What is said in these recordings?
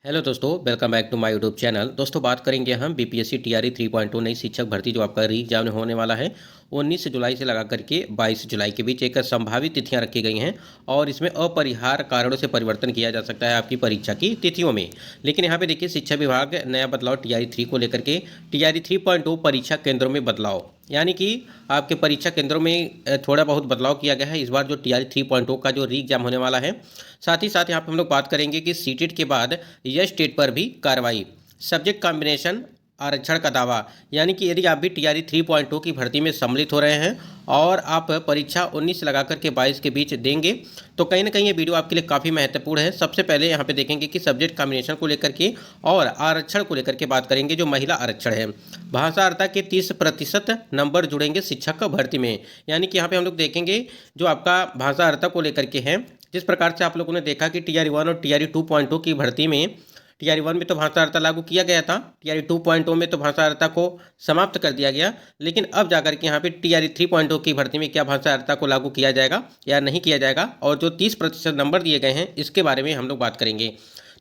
Hello दोस्तों, welcome back to my YouTube channel. दोस्तों, बात करेंगे हम बीपीएससी टीआरई 3.2 नई शिक्षक भर्ती जो आपका री एग्जाम होने वाला है 19 जुलाई से लगा करके 22 जुलाई के बीच एक संभावित तिथियां रखी गई हैं और इसमें अपरिहार्य कारणों से परिवर्तन किया जा सकता है आपकी परीक्षा की तिथियों में। लेकिन यहाँ पे देखिए, शिक्षा विभाग नया बदलाव टीआरई 3 को लेकर के टीआरई 3.2 परीक्षा केंद्रों में बदलाव, यानी कि आपके परीक्षा केंद्रों में थोड़ा बहुत बदलाव किया गया है इस बार जो टीआरई 3.0 का जो री एग्जाम होने वाला है। साथ ही साथ यहाँ पे हम लोग बात करेंगे कि सीटेट के बाद यस टेट पर भी कार्रवाई, सब्जेक्ट कॉम्बिनेशन आरक्षण का दावा, यानी कि यदि आप भी टीआरई 3.0 की भर्ती में सम्मिलित हो रहे हैं और आप परीक्षा 19 से लगा करके 22 के बीच देंगे तो कहीं ना कहीं ये वीडियो आपके लिए काफ़ी महत्वपूर्ण है। सबसे पहले यहाँ पे देखेंगे कि सब्जेक्ट कॉम्बिनेशन को लेकर के और आरक्षण को लेकर के बात करेंगे। जो महिला आरक्षण है, भाषा अर्हता के 30% नंबर जुड़ेंगे शिक्षक का भर्ती में, यानी कि यहाँ पे हम लोग देखेंगे जो आपका भाषा अर्हता को लेकर के है। जिस प्रकार से आप लोगों ने देखा कि टीआरई 1 और टीआरई 2.0 की भर्ती में टीआरई 1 में तो भाषा अर्हता लागू किया गया था, टीआरई 2.0 में तो भाषा अर्हता को समाप्त कर दिया गया। लेकिन अब जाकर के यहाँ पे टीआरई 3.0 की भर्ती में क्या भाषा अर्हता को लागू किया जाएगा या नहीं किया जाएगा, और जो 30% नंबर दिए गए हैं इसके बारे में हम लोग बात करेंगे।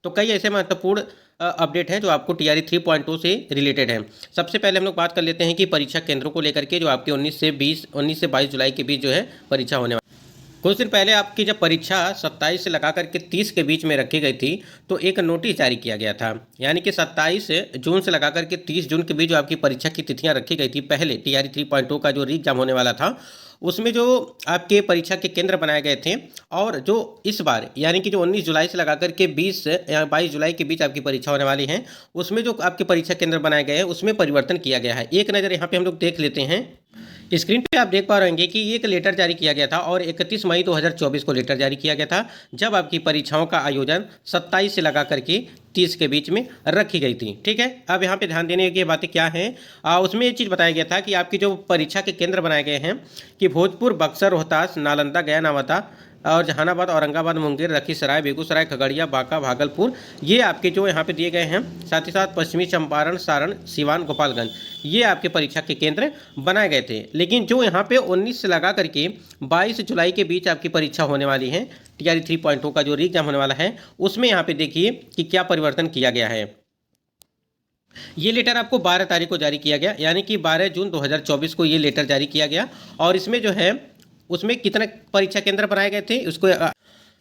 तो कई ऐसे महत्वपूर्ण अपडेट हैं जो आपको टीआरई 3.0 से रिलेटेड है। सबसे पहले हम लोग बात कर लेते हैं कि परीक्षा केंद्रों को लेकर के जो आपके 19 से 22 जुलाई के बीच जो है परीक्षा होने वाली। कुछ दिन पहले आपकी जब परीक्षा 27 से लगा करके 30 के बीच में रखी गई थी तो एक नोटिस जारी किया गया था, यानी कि 27 जून से लगा करके 30 जून के बीच जो आपकी परीक्षा की तिथियां रखी गई थी पहले टीआरई 3.0 का जो री एग्जाम होने वाला था उसमें जो आपके परीक्षा के केंद्र बनाए गए थे, और जो इस बार यानी कि जो 19 जुलाई से लगा करके 20 या 22 जुलाई के बीच आपकी परीक्षा होने वाली है उसमें जो आपके परीक्षा केंद्र बनाए गए हैं उसमें परिवर्तन किया गया है। एक नज़र यहाँ पे हम लोग देख लेते हैं। स्क्रीन पे आप देख पा रहे होंगे कि एक लेटर जारी किया गया था और 31 मई 2024 को लेटर जारी किया गया था जब आपकी परीक्षाओं का आयोजन 27 से लगा करके 30 के बीच में रखी गई थी। ठीक है, अब यहाँ पे ध्यान देने की बातें क्या हैं, उसमें ये चीज़ बताया गया था कि आपकी जो परीक्षा के केंद्र बनाए गए हैं कि भोजपुर, बक्सर, रोहतास, नालंदा, गया, नवादा और जहानाबाद, औरंगाबाद, मुंगेर, लखीसराय, बेगूसराय, खगड़िया, बांका, भागलपुर, ये आपके जो यहाँ पे दिए गए हैं। साथ ही साथ पश्चिमी चंपारण, सारण, सिवान, गोपालगंज, ये आपके परीक्षा के केंद्र बनाए गए थे। लेकिन जो यहाँ पे 19 से लगा करके 22 जुलाई के बीच आपकी परीक्षा होने वाली है टीआरई 3.0 का जो री एग्जाम होने वाला है उसमें यहाँ पे देखिए कि क्या परिवर्तन किया गया है। ये लेटर आपको 12 तारीख को जारी किया गया, यानी कि 12 जून 2024 को ये लेटर जारी किया गया, और इसमें जो है उसमें कितने परीक्षा केंद्र बनाए गए थे उसको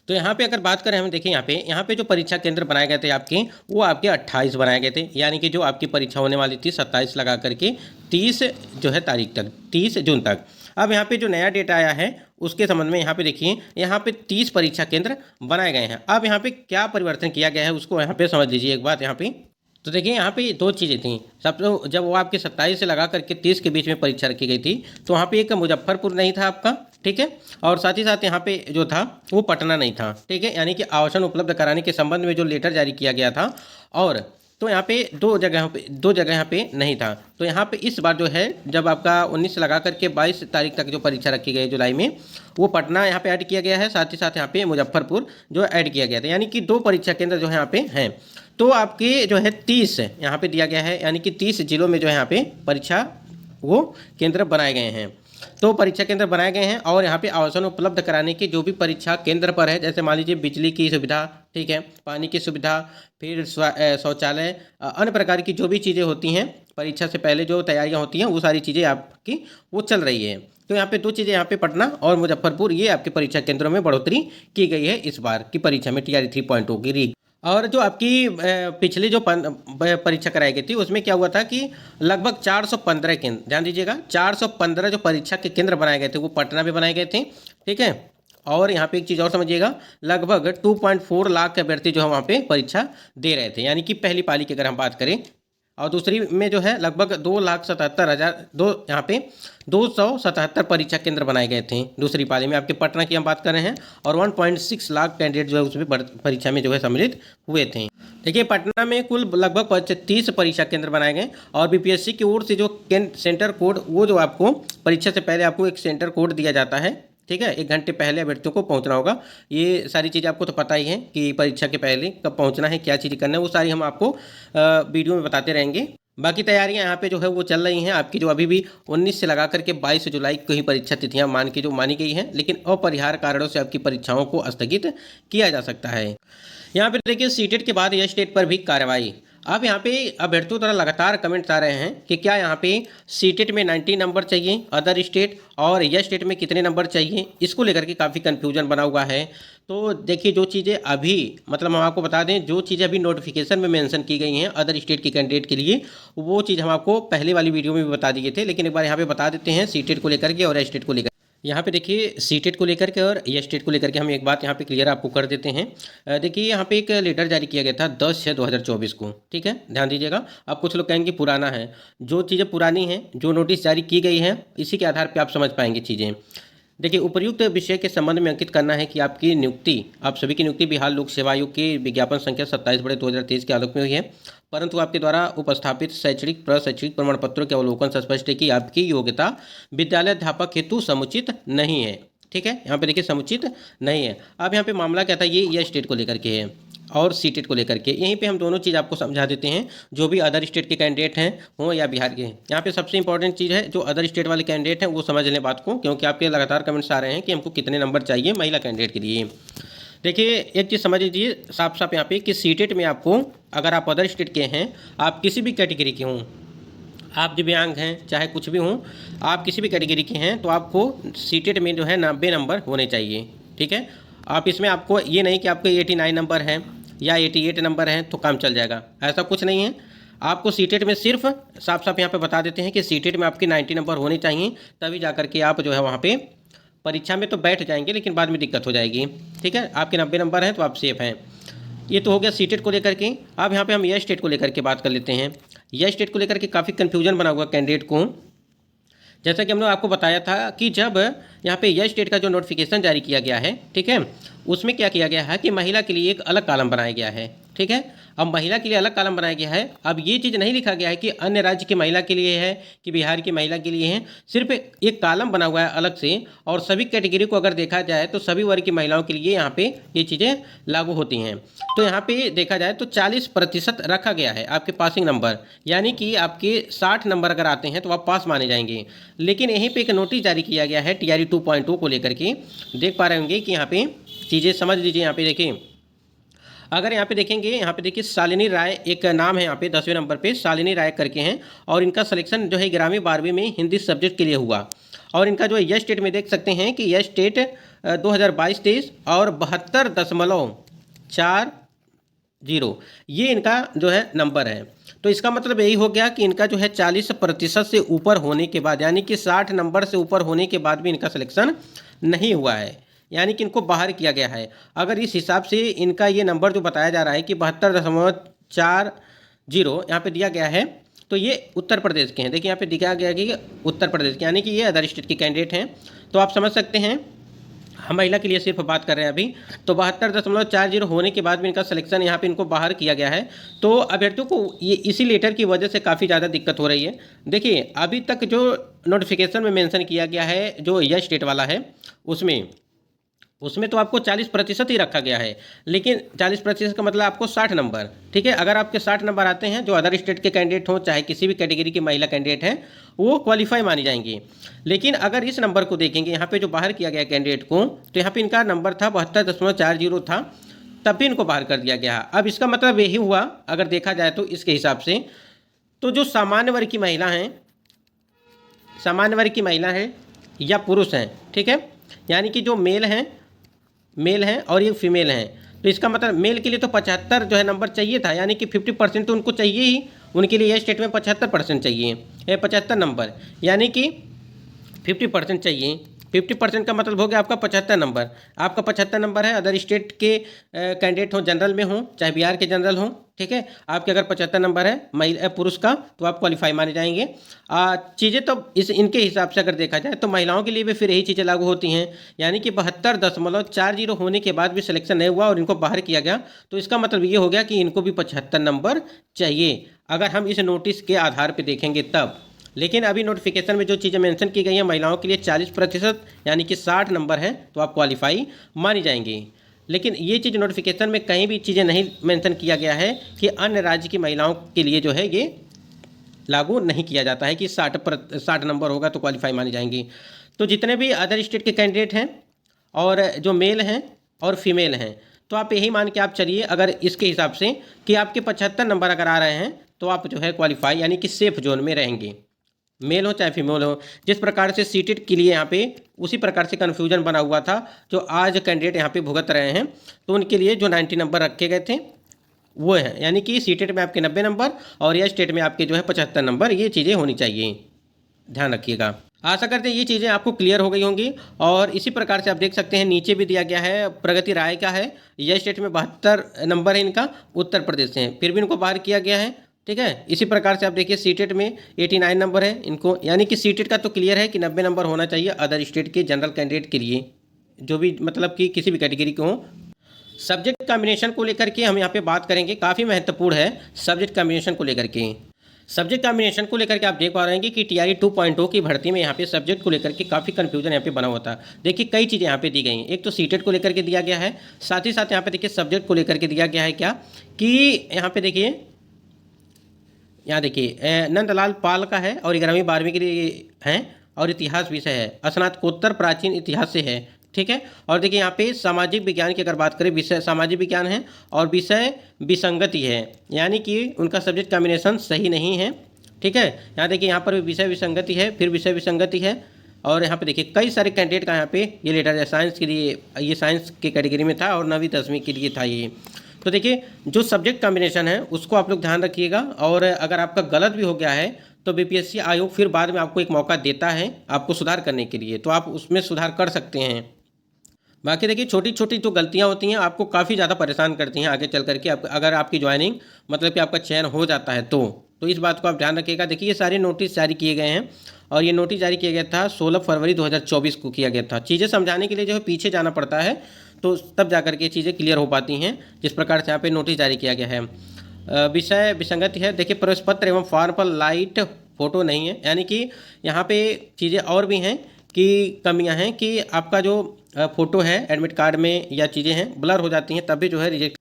तो यहाँ पे अगर बात करें हम देखिए यहाँ पे जो परीक्षा केंद्र बनाए गए थे आपके वो आपके 28 बनाए गए थे, यानी कि जो आपकी परीक्षा होने वाली थी 27 लगा करके 30 जो है तारीख तक, 30 जून तक। अब यहाँ पे जो नया डेट आया है उसके संबंध में यहाँ पे देखिए, यहाँ पे 30 परीक्षा केंद्र बनाए गए हैं। अब यहाँ पे क्या परिवर्तन किया गया है उसको यहाँ पे समझ लीजिए एक बात। यहाँ पे तो देखिए, यहाँ पे दो चीज़ें थी। सब जब वो आपके 27 से लगा करके 30 के बीच में परीक्षा रखी गई थी तो वहाँ पे एक मुजफ्फरपुर नहीं था आपका, ठीक है, और साथ ही साथ यहाँ पे जो था वो पटना नहीं था, ठीक है, यानी कि आवासन उपलब्ध कराने के संबंध में जो लेटर जारी किया गया था, और तो यहाँ पे दो जगह यहाँ पे नहीं था। तो यहाँ पे इस बार जो है जब आपका 19 से लगा करके 22 तारीख तक जो परीक्षा रखी गई जुलाई में वो पटना यहाँ पे ऐड किया गया है, साथ ही साथ यहाँ पे मुजफ्फरपुर जो ऐड किया गया था, यानी कि 2 परीक्षा केंद्र जो है यहाँ पे हैं। तो आपके जो है 30 यहाँ पे दिया गया है, यानी कि 30 जिलों में जो है यहाँ पे परीक्षा वो केंद्र बनाए गए हैं। तो परीक्षा केंद्र बनाए गए हैं और यहाँ पे आवासन उपलब्ध कराने की जो भी परीक्षा केंद्र पर है, जैसे मान लीजिए बिजली की सुविधा, ठीक है, पानी की सुविधा, फिर शौचालय, अन्य प्रकार की जो भी चीज़ें होती हैं परीक्षा से पहले जो तैयारियां होती हैं वो सारी चीज़ें आपकी वो चल रही है। तो यहाँ पे 2 चीज़ें, यहाँ पे पटना और मुजफ्फरपुर, ये आपके परीक्षा केंद्रों में बढ़ोतरी की गई है इस बार की परीक्षा में टीआरई 3.0 की री। और जो आपकी पिछली जो परीक्षा कराई गई थी उसमें क्या हुआ था कि लगभग 415 केंद्र, ध्यान दीजिएगा, 415 जो परीक्षा के केंद्र बनाए गए थे वो पटना में बनाए गए थे, ठीक है। और यहाँ पे एक चीज़ और समझिएगा, लगभग 2.4 लाख अभ्यर्थी जो है वहाँ पे परीक्षा दे रहे थे, यानी कि पहली पाली की अगर हम बात करें, और दूसरी में जो है लगभग 2,77,000 यहाँ पे 277 परीक्षा केंद्र बनाए गए थे दूसरी पाली में। आपके पटना की हम बात कर रहे हैं, और 1.6 लाख कैंडिडेट जो है उसमें परीक्षा में जो है सम्मिलित हुए थे। देखिए, पटना में कुल लगभग 30 परीक्षा केंद्र बनाए गए, और बीपीएससी की ओर से जो सेंटर कोड, वो जो आपको परीक्षा से पहले आपको एक सेंटर कोड दिया जाता है, ठीक है, 1 घंटे पहले अभ्यर्थियों को पहुंचना होगा। ये सारी चीज़ें आपको तो पता ही है कि परीक्षा के पहले कब पहुंचना है, क्या चीज़ें करना है, वो सारी हम आपको वीडियो में बताते रहेंगे। बाकी तैयारियां यहाँ पे जो है वो चल रही हैं आपकी, जो अभी भी 19 से लगा करके 22 जुलाई को ही परीक्षा तिथियां मान के जो मानी गई हैं, लेकिन अपरिहार्य कारणों से आपकी परीक्षाओं को स्थगित किया जा सकता है। यहाँ पे देखिए सीटेट के बाद यस टेट पर भी कार्रवाई। अब यहाँ पे अभ्यर्थियों द्वारा लगातार कमेंट्स आ रहे हैं कि क्या यहाँ पे सीटेट में 90 नंबर चाहिए अदर स्टेट, और यस स्टेट में कितने नंबर चाहिए, इसको लेकर के काफ़ी कन्फ्यूजन बना हुआ है। तो देखिए जो चीज़ें अभी मतलब हम आपको बता दें, जो चीज़ें अभी नोटिफिकेशन में मेंशन की गई हैं अदर स्टेट के कैंडिडेट के लिए, वो चीज़ हम आपको पहले वाली वीडियो में भी बता दिए थे, लेकिन एक बार यहाँ पे बता देते हैं सीटेट को लेकर के और यस स्टेट को लेकर। यहाँ पे देखिए सीटेट को लेकर के और यस टेट को लेकर के हम एक बात यहाँ पे क्लियर आपको कर देते हैं। देखिए यहाँ पे एक लेटर जारी किया गया था 10/6/2024 को, ठीक है, ध्यान दीजिएगा। अब कुछ लोग कहेंगे पुराना है, जो चीज़ें पुरानी हैं, जो नोटिस जारी की गई है, इसी के आधार पर आप समझ पाएंगे चीज़ें। देखिए उपयुक्त विषय के संबंध में अंकित करना है कि आपकी नियुक्ति, आप सभी की नियुक्ति बिहार लोक सेवा आयोग के विज्ञापन संख्या 27/2023 के आलोक में हुई है, परंतु आपके द्वारा उपस्थापित शैक्षणिक प्रशैक्षणिक प्रमाण पत्रों के अवलोकन से स्पष्ट है कि आपकी योग्यता विद्यालय अध्यापक हेतु समुचित नहीं है। ठीक है, यहाँ पे देखिए समुचित नहीं है। अब यहाँ पे मामला क्या था, ये स्टेट को लेकर के है और सीटेट को लेकर के। यहीं पे हम दोनों चीज़ आपको समझा देते हैं, जो भी अदर स्टेट के कैंडिडेट हैं हों या बिहार के हैं। यहाँ पे सबसे इंपॉर्टेंट चीज़ है, जो अदर स्टेट वाले कैंडिडेट हैं वो समझ लें बात को, क्योंकि आपके लगातार कमेंट्स आ रहे हैं कि हमको कितने नंबर चाहिए महिला कैंडिडेट के लिए। देखिए एक चीज़ समझ लीजिए साफ साफ यहाँ पे कि सीटेट में आपको, अगर आप अदर स्टेट के हैं, आप किसी भी कैटेगरी के हों, आप दिव्यांग हैं चाहे कुछ भी हों, आप किसी भी कैटेगरी के हैं, तो आपको सीटेट में जो है 90 नंबर होने चाहिए। ठीक है, आप इसमें आपको ये नहीं कि आपके 89 नंबर हैं या 88 नंबर हैं तो काम चल जाएगा, ऐसा कुछ नहीं है। आपको सीटेट में सिर्फ साफ साफ यहाँ पे बता देते हैं कि सीटेट में आपके 90 नंबर होने चाहिए, तभी जा करके आप जो है वहाँ पे परीक्षा में तो बैठ जाएंगे, लेकिन बाद में दिक्कत हो जाएगी। ठीक है, आपके 90 नंबर हैं तो आप सेफ हैं। ये तो हो गया सीटेट को लेकर के। अब यहाँ पे हम यस स्टेट को लेकर के बात कर लेते हैं। यस स्टेट को लेकर के काफ़ी कन्फ्यूजन बना हुआ कैंडिडेट को। जैसा कि हमने आपको बताया था कि जब यहाँ पे यस स्टेट का जो नोटिफिकेशन जारी किया गया है, ठीक है, उसमें क्या किया गया है कि महिला के लिए एक अलग कॉलम बनाया गया है। ठीक है, अब महिला के लिए अलग कॉलम बनाया गया है। अब ये चीज़ नहीं लिखा गया है कि अन्य राज्य की महिला के लिए है कि बिहार की महिला के लिए है, सिर्फ एक कॉलम बना हुआ है अलग से। और सभी कैटेगरी को अगर देखा जाए तो सभी वर्ग की महिलाओं के लिए यहाँ पे ये चीज़ें लागू होती हैं। तो यहाँ पे देखा जाए तो 40% रखा गया है आपके पासिंग नंबर, यानी कि आपके 60 नंबर अगर आते हैं तो आप पास माने जाएंगे। लेकिन यहीं पर एक नोटिस जारी किया गया है TRE 2.2 को लेकर के। देख पा रहे होंगे कि यहाँ पे चीज़ें समझ लीजिए। यहाँ पे देखिए, अगर यहाँ पे देखेंगे, यहाँ पे देखिए शालिनी राय एक नाम है यहाँ पे 10वें नंबर पे शालिनी राय करके हैं, और इनका सिलेक्शन जो है 11वीं 12वीं में हिंदी सब्जेक्ट के लिए हुआ। और इनका जो है यस स्टेट में देख सकते हैं कि यस स्टेट 2022-23 और 72.40 ये इनका जो है नंबर है। तो इसका मतलब यही हो गया कि इनका जो है 40% से ऊपर होने के बाद, यानी कि 60 नंबर से ऊपर होने के बाद भी इनका सिलेक्शन नहीं हुआ है, यानी कि इनको बाहर किया गया है। अगर इस हिसाब से इनका ये नंबर जो बताया जा रहा है कि 72.40 यहाँ पे दिया गया है, तो ये उत्तर प्रदेश के हैं। देखिए यहाँ पे दिखाया गया कि उत्तर प्रदेश के, यानी कि ये अदर स्टेट के कैंडिडेट हैं। तो आप समझ सकते हैं, हम महिला के लिए सिर्फ बात कर रहे हैं अभी। तो 72.40 होने के बाद भी इनका सिलेक्शन यहाँ पे इनको बाहर किया गया है। तो अभ्यर्थियों को ये इसी लेटर की वजह से काफ़ी ज़्यादा दिक्कत हो रही है। देखिए अभी तक जो नोटिफिकेशन में मेंशन किया गया है, जो यस स्टेट वाला है, उसमें तो आपको 40% ही रखा गया है, लेकिन 40% का मतलब आपको 60 नंबर। ठीक है, अगर आपके 60 नंबर आते हैं, जो अदर स्टेट के कैंडिडेट हों चाहे किसी भी कैटेगरी की महिला कैंडिडेट हैं, वो क्वालिफाई मानी जाएंगी। लेकिन अगर इस नंबर को देखेंगे यहाँ पे जो बाहर किया गया कैंडिडेट को, तो यहाँ पे इनका नंबर था 72.40 था, तब भी इनको बाहर कर दिया गया। अब इसका मतलब यही हुआ, अगर देखा जाए तो इसके हिसाब से, तो जो सामान्य वर्ग की महिला हैं या पुरुष हैं, ठीक है, यानी कि जो मेल हैं और ये फीमेल हैं, तो इसका मतलब मेल के लिए तो 75 जो है नंबर चाहिए था, यानी कि 50% तो उनको चाहिए ही। उनके लिए यह स्टेट में 75% चाहिए, 75 नंबर, यानी कि 50% चाहिए। 50% का मतलब हो गया आपका 75 नंबर। आपका 75 नंबर है, अदर स्टेट के कैंडिडेट हो, जनरल में हो चाहे बिहार के जनरल हो, ठीक है, आपके अगर 75 नंबर है महिला पुरुष का, तो आप क्वालिफाई माने जाएंगे। चीज़ें तो इनके हिसाब से अगर देखा जाए तो महिलाओं के लिए भी फिर यही चीज़ें लागू होती हैं, यानी कि 72.40 होने के बाद भी सिलेक्शन नहीं हुआ और इनको बाहर किया गया। तो इसका मतलब ये हो गया कि इनको भी 75 नंबर चाहिए, अगर हम इस नोटिस के आधार पर देखेंगे तब। लेकिन अभी नोटिफिकेशन में जो चीज़ें मेंशन की गई हैं, महिलाओं के लिए 40% यानी कि 60 नंबर है तो आप क्वालिफाई मानी जाएंगी। लेकिन ये चीज़ नोटिफिकेशन में कहीं भी चीज़ें नहीं मेंशन किया गया है कि अन्य राज्य की महिलाओं के लिए जो है ये लागू नहीं किया जाता है कि 60 नंबर होगा तो क्वालिफाई मानी जाएंगी। तो जितने भी अदर स्टेट के कैंडिडेट हैं और जो मेल हैं और फीमेल हैं, तो आप यही मान के आप चलिए, अगर इसके हिसाब से कि आपके 75 नंबर अगर आ रहे हैं तो आप जो है क्वालिफाई यानी कि सेफ जोन में रहेंगे, मेल हो चाहे फीमेल हो। जिस प्रकार से सीटेट के लिए यहाँ पे उसी प्रकार से कन्फ्यूजन बना हुआ था जो आज कैंडिडेट यहाँ पे भुगत रहे हैं, तो उनके लिए जो 90 नंबर रखे गए थे वो है, यानी कि सीटेट में आपके 90 नंबर और या स्टेट में आपके जो है 75 नंबर, ये चीज़ें होनी चाहिए, ध्यान रखिएगा। आशा करते हैं ये चीज़ें आपको क्लियर हो गई होंगी। और इसी प्रकार से आप देख सकते हैं नीचे भी दिया गया है प्रगति राय का है, यह स्टेट में 72 नंबर है इनका, उत्तर प्रदेश से हैं, फिर भी इनको बाहर किया गया है। ठीक है, इसी प्रकार से आप देखिए सीटेट में 89 नंबर है इनको, यानी कि सीटेट का तो क्लियर है कि 90 नंबर होना चाहिए अदर स्टेट के जनरल कैंडिडेट के लिए, जो भी मतलब कि किसी भी कैटेगरी के हों। सब्जेक्ट कॉम्बिनेशन को लेकर के हम यहाँ पे बात करेंगे, काफ़ी महत्वपूर्ण है सब्जेक्ट कॉम्बिनेशन को लेकर के। सब्जेक्ट कॉम्बिनेशन को लेकर के आप देख पा रहे हैं कि टीआरई 2.0 की भर्ती में यहाँ पे सब्जेक्ट को लेकर के काफ़ी कंफ्यूजन यहाँ पे बना हुआ था। देखिए कई चीज़ें यहाँ पे दी गई हैं, एक तो सीटेट को लेकर के दिया गया है, साथ ही साथ यहाँ पे देखिए सब्जेक्ट को लेकर के दिया गया है क्या कि यहाँ पे देखिए, यहाँ देखिए नंदलाल पाल का है और 11वीं 12वीं के लिए हैं और इतिहास विषय है, स्नातकोत्तर प्राचीन इतिहास से है। ठीक है, और देखिए यहाँ पे सामाजिक विज्ञान की अगर बात करें, विषय सामाजिक विज्ञान है और विषय विसंगति है, यानी कि उनका सब्जेक्ट कॉम्बिनेशन सही नहीं है। ठीक है, यहाँ देखिए यहाँ पर विषय विसंगति है, फिर विषय विसंगति है, और यहाँ पे देखिए कई सारे कैंडिडेट का यहाँ पे ये लेटर है, साइंस के लिए, ये साइंस के कैटेगरी में था और 9वीं 10वीं के लिए था ये। तो देखिए जो सब्जेक्ट कॉम्बिनेशन है उसको आप लोग ध्यान रखिएगा, और अगर आपका गलत भी हो गया है तो बीपीएससी आयोग फिर बाद में आपको एक मौका देता है आपको सुधार करने के लिए, तो आप उसमें सुधार कर सकते हैं। बाकी देखिए छोटी छोटी जो गलतियां होती हैं आपको काफ़ी ज़्यादा परेशान करती हैं आगे चल करके, अगर आपकी ज्वाइनिंग मतलब कि आपका चयन हो जाता है तो इस बात को आप ध्यान रखिएगा। देखिए ये सारे नोटिस जारी किए गए हैं और ये नोटिस जारी किया गया था 16 फरवरी 2024 को किया गया था। चीज़ें समझाने के लिए जो है पीछे जाना पड़ता है, तो तब जा करके चीज़ें क्लियर हो पाती हैं। जिस प्रकार से यहाँ पे नोटिस जारी किया गया है, विषय विसंगति है, देखिए प्रवेश पत्र एवं फॉर्म पर लाइट फोटो नहीं है, यानी कि यहाँ पे चीज़ें और भी हैं कि कमियां हैं कि आपका जो फ़ोटो है एडमिट कार्ड में या चीज़ें हैं ब्लर हो जाती हैं, तब भी जो है रिजेक्ट।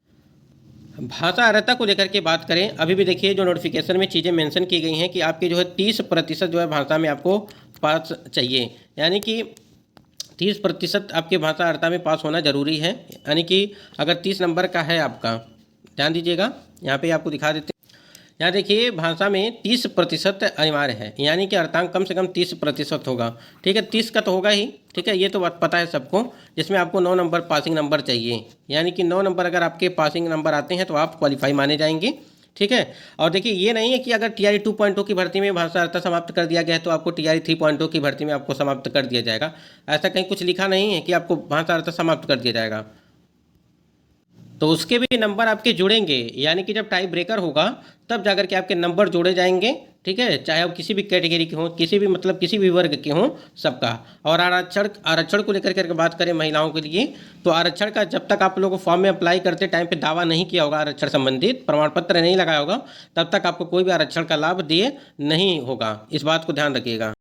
भाषा अर्हता को लेकर के बात करें, अभी भी देखिए जो नोटिफिकेशन में चीज़ें मेंशन की गई हैं कि आपकी जो है 30% जो है भाषा में आपको पास चाहिए, यानी कि 30% आपके भाषा अर्हता में पास होना ज़रूरी है। यानी कि अगर 30 नंबर का है आपका, ध्यान दीजिएगा यहाँ पे आपको दिखा देते हैं, यहाँ देखिए भाषा में 30% अनिवार्य है, यानी कि अर्धांक कम से कम 30% होगा। ठीक है, 30 का तो होगा ही, ठीक है, ये तो बात पता है सबको, जिसमें आपको 9 नंबर पासिंग नंबर चाहिए, यानी कि 9 नंबर अगर आपके पासिंग नंबर आते हैं तो आप क्वालिफाई माने जाएंगे। ठीक है, और देखिए ये नहीं है कि अगर टीआरई 2.0 की भर्ती में भाषा अर्हता समाप्त कर दिया गया है तो आपको टीआरई 3.0 की भर्ती में आपको समाप्त कर दिया जाएगा, ऐसा कहीं कुछ लिखा नहीं है कि आपको भाषा अर्हता समाप्त कर दिया जाएगा। तो उसके भी नंबर आपके जुड़ेंगे, यानी कि जब टाई ब्रेकर होगा तब जाकर के आपके नंबर जोड़े जाएंगे। ठीक है, चाहे आप किसी भी कैटेगरी के हों, किसी भी मतलब किसी भी वर्ग के हों, सबका। और आरक्षण को लेकर के बात करें महिलाओं के लिए, तो आरक्षण का जब तक आप लोगों को फॉर्म में अप्लाई करते टाइम पे दावा नहीं किया होगा, आरक्षण संबंधित प्रमाण पत्र नहीं लगाया होगा, तब तक आपको कोई भी आरक्षण का लाभ दिए नहीं होगा, इस बात को ध्यान रखिएगा।